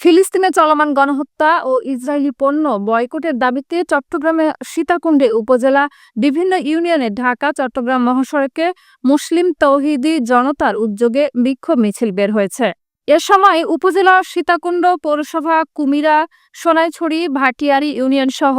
ফিলিস্তিনে চলমান গণহত্যা ও ইসরায়েলি পণ্য বয়কটের দাবিতে চট্টগ্রামে সীতাকুণ্ডে উপজেলা বিভিন্ন ইউনিয়নে ঢাকা-চট্টগ্রাম মহাসড়কে মুসলিম তৌহিদি জনতার উদ্যোগে বিক্ষোভ মিছিল বের হয়েছে। এ সময় উপজেলার সীতাকুণ্ড পৌরসভা, কুমিরা, সোনাইছড়ি, ভাটিয়ারী ইউনিয়ন সহ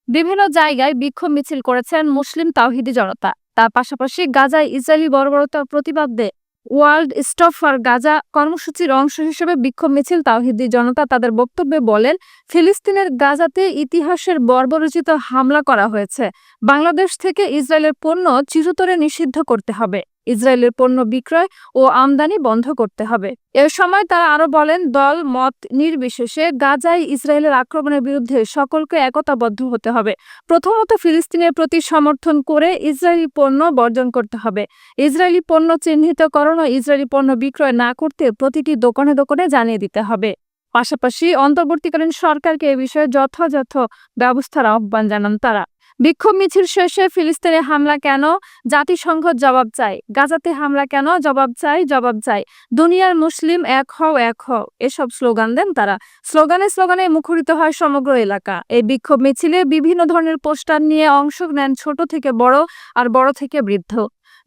বিভিন্ন জায়গায় বিক্ষোভ মিছিল করেছেন মুসলিম তাওহিদি জনতা। তার পাশাপাশি গাজায় ইসরায়েলি বর্বরতার প্রতিবাদে ওয়ার্ল্ড স্টপ ফর গাজা কর্মসূচির অংশ হিসেবে বিক্ষোভ মিছিল তাওহিদি জনতা তাদের বক্তব্যে বলেন, ফিলিস্তিনের গাজাতে ইতিহাসের বর্বরোচিত হামলা করা হয়েছে। বাংলাদেশ থেকে ইসরায়েলের পণ্য চিরতরে নিষিদ্ধ করতে হবে। ইসরায়েলের পণ্য বিক্রয় ও আমদানি বন্ধ করতে হবে। এ সময় তারা আরো বলেন, দল মত নির্বিশেষে গাজায় ইসরায়েলের আক্রমণের বিরুদ্ধে সকলকে একতাবদ্ধ হতে হবে। প্রথমত ফিলিস্তিনের প্রতি সমর্থন করে ইসরায়েলি পণ্য বর্জন করতে হবে। ইসরায়েলি পণ্য চিহ্নিতকরণ ও ইসরায়েলি পণ্য বিক্রয় না করতে প্রতিটি দোকানে দোকানে জানিয়ে দিতে হবে। পাশাপাশি অন্তর্বর্তীকালীন সরকারকে এ বিষয়ে যথাযথ ব্যবস্থার আহ্বান জানান তারা। বিক্ষোভ মিছিল শেষে ফিলিস্তিনে হামলা কেন, জাতিসংঘ জবাব চাই। গাজাতে হামলা কেন, জবাব চাই, জবাব চাই। দুনিয়ার মুসলিম এক হও, এক হও, এসব স্লোগান দেন তারা। স্লোগানে স্লোগানে মুখরিত হয় সমগ্র এলাকা। এই বিক্ষোভ মিছিলে বিভিন্ন ধরনের পোস্টার নিয়ে অংশ নেন ছোট থেকে বড় আর বড় থেকে বৃদ্ধ,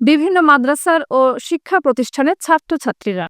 বিভিন্ন মাদ্রাসার ও শিক্ষা প্রতিষ্ঠানের ছাত্রছাত্রীরা।